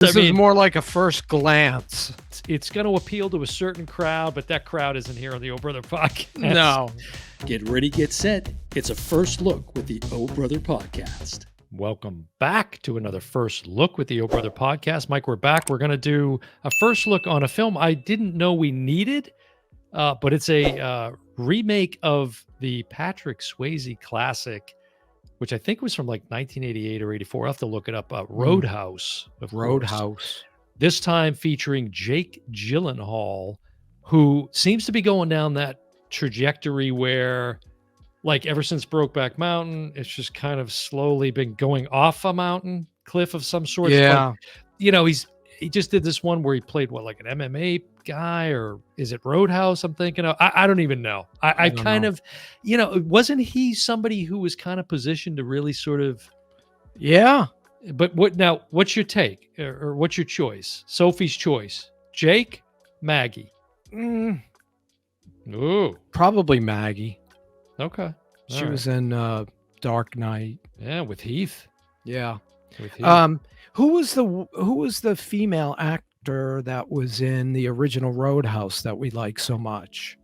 This is more like a first glance. It's going to appeal to a certain crowd, but that crowd isn't here on the Oh Brother podcast. No. Get ready, get set. It's a first look with the Oh Brother podcast. Welcome back to another first look with the Oh Brother podcast. Mike, we're back. We're going to do a first look on a film I didn't know we needed, but it's a remake of the Patrick Swayze classic, which I think was from like 1988 or 84. I'll have to look it up. Roadhouse. Roadhouse. This time featuring Jake Gyllenhaal, who seems to be going down that trajectory where, like, ever since Brokeback Mountain, it's just kind of slowly been going off a mountain cliff of some sort. Yeah. Like, you know, he just did this one where he played like an MMA guy, or is it Roadhouse? I'm thinking of. I don't even know. I kind of, you know, wasn't he somebody who was kind of positioned to really sort of, Yeah. But what's your take, or what's your choice? Sophie's choice: Jake, Maggie. Ooh, Probably Maggie. okay. She All was in Dark Knight. yeah, with Heath. Yeah. With Heath. Who was the female actor that was in the original Roadhouse that we like so much?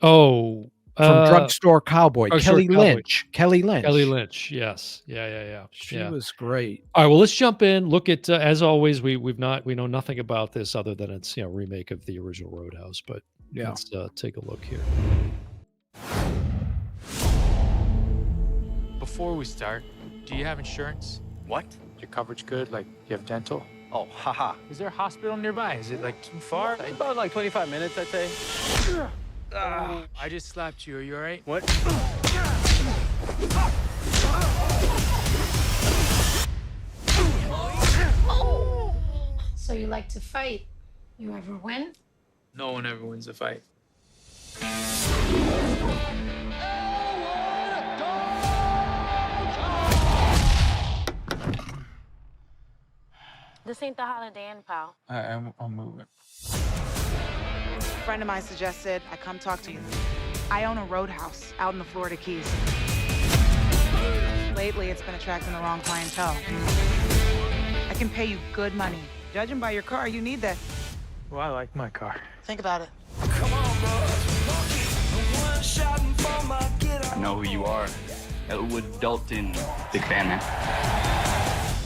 From Drugstore Cowboy, Drugstore Kelly Cowboy. Lynch. Kelly Lynch. Yes. Yeah. She was great. All right. Well, let's jump in. Look at as always. We know nothing about this other than it's remake of the original Roadhouse. But Yeah. let's take a look here. Before we start, do you have insurance? What? Your coverage good? Like, you have dental? Oh, haha. Is there a hospital nearby? Is it, like, too far? About like 25 minutes, I'd say. I just slapped you. Are you all right? What? So you like to fight? You ever win? No one ever wins a fight. This ain't the Holiday Inn, pal. I'm moving. A friend of mine suggested I come talk to you. I own a roadhouse out in the Florida Keys. Lately, it's been attracting the wrong clientele. I can pay you good money. Judging by your car, you need that. Well, I like my car. Think about it. I know who you are. Elwood Dalton. Big fan, man.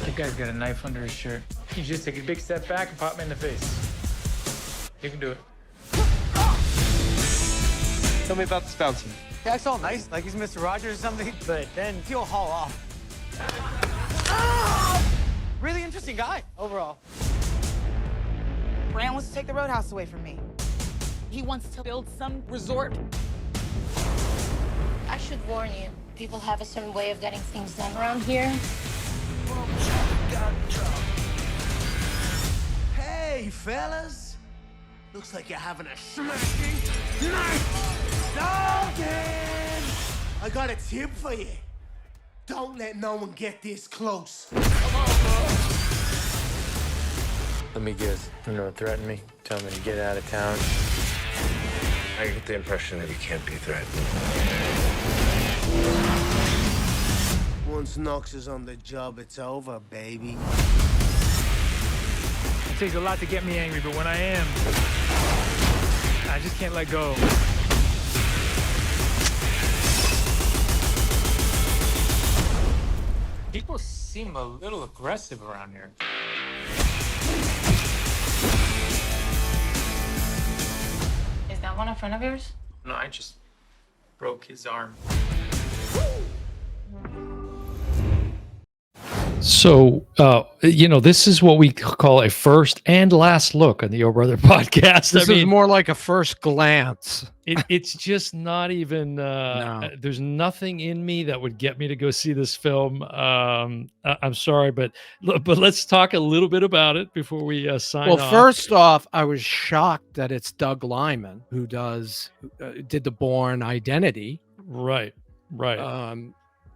That guy's got a knife under his shirt. You just take a big step back and pop me in the face. You can do it. Tell me about this bouncer. Yeah, it's all nice, like he's Mr. Rogers or something, but then he'll haul off. Really interesting guy, overall. Brand wants to take the roadhouse away from me. He wants to build some resort. I should warn you. People have a certain way of getting things done around here. Hey, fellas. Looks like you're having a smashing night. Dalton! I got a tip for you. Don't let no one get this close. Let me guess. You know, threaten me. Tell me to get out of town. I get the impression that you can't be threatened. Once Knox is on the job, it's over, baby. It takes a lot to get me angry, but when I am, I just can't let go. People seem a little aggressive around here. Is that one a friend of yours? No, I just broke his arm. So, this is what we call a first and last look on the Oh Brother podcast. This is more like a first glance. It's just not even. No. There's nothing in me that would get me to go see this film. I'm sorry, but let's talk a little bit about it before we sign off. Well, first off, I was shocked that it's Doug Liman who did the Bourne Identity. Right.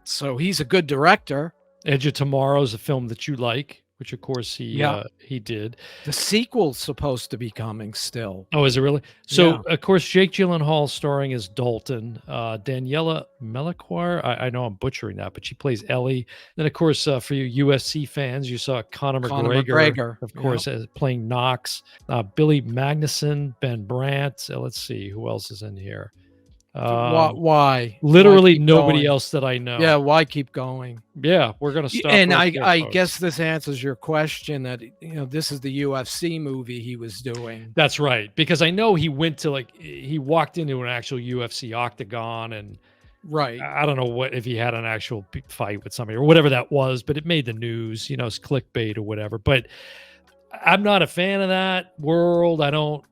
So he's a good director. Edge of Tomorrow is a film that you like. which of course Yeah. he did. The sequel's supposed to be coming still. Oh, is it really? So, Yeah. of course, Jake Gyllenhaal starring as Dalton. Daniela Melchior, I know I'm butchering that, but she plays Ellie. Then, of course, for you UFC fans, you saw Conor McGregor, of course, as playing Knox. Billy Magnuson, Ben Brandt. Let's see, who else is in here? Why? Literally Why keep nobody going? else that I know. Yeah, why keep going? Yeah, we're going to stop. And right there, I folks. guess this answers your question that this is the UFC movie he was doing. That's right, because I know he went to he walked into an actual UFC octagon, and Right. I don't know if he had an actual fight with somebody or whatever that was, but it made the news, it's clickbait or whatever. But I'm not a fan of that world. I don't,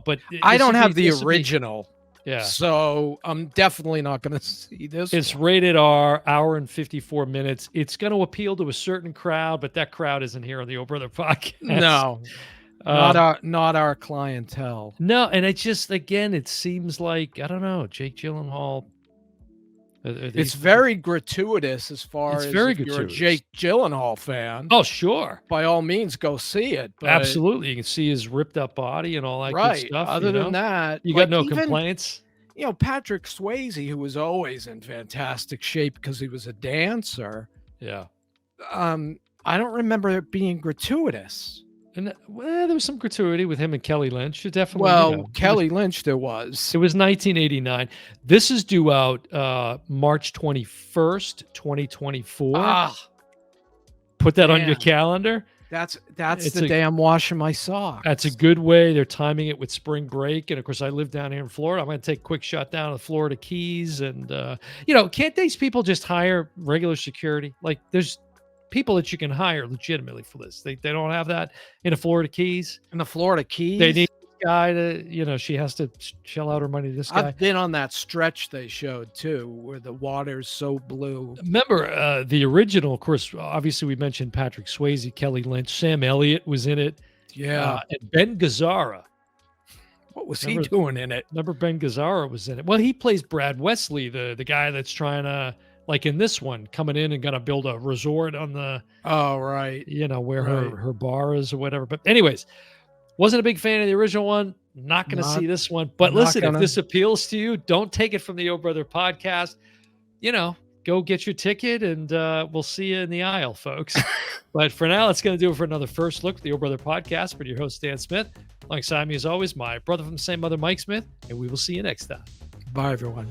but I don't have the original. Yeah. So I'm definitely not going to see this. It's one. rated R, hour and 54 minutes. It's going to appeal to a certain crowd, but that crowd isn't here on the Oh Brother podcast. No, not our clientele. No, and it just, again, it seems like, I don't know, Jake Gyllenhaal. It's very gratuitous as far as very if you're a gratuitous. Jake Gyllenhaal fan. Oh, sure. By all means, go see it. But Absolutely. You can see his ripped up body and all that right. good stuff. Other than that, you got no even, complaints. Patrick Swayze, who was always in fantastic shape because he was a dancer. Yeah. I don't remember it being gratuitous. And there was some gratuity with him and Kelly Lynch. It definitely. Well, Kelly Lynch, there was. It was 1989. This is due out March 21st, 2024. Put that on your calendar. That's the day I'm washing my socks. That's a good way. They're timing it with spring break. And of course, I live down here in Florida. I'm going to take a quick shot down to the Florida Keys. And, can't these people just hire regular security? Like, there's people that you can hire legitimately for this. They don't have that in the Florida Keys. In the Florida Keys? They need this guy to, she has to shell out her money to this guy. I've been on that stretch they showed, too, where the water's so blue. Remember the original, of course, obviously we mentioned Patrick Swayze, Kelly Lynch, Sam Elliott was in it. Yeah. And Ben Gazzara. What was he doing in it? Remember Ben Gazzara was in it. Well, he plays Brad Wesley, the guy that's trying to, like in this one, coming in and going to build a resort on the, where her bar is or whatever. But anyways, wasn't a big fan of the original one. Not going to see this one. But listen, if this appeals to you, don't take it from the Oh Brother podcast. Go get your ticket and we'll see you in the aisle, folks. But for now, that's going to do it for another First Look at the Oh Brother podcast with your host, Dan Smith. Alongside me, as always, my brother from the same mother, Mike Smith. And we will see you next time. Bye, everyone.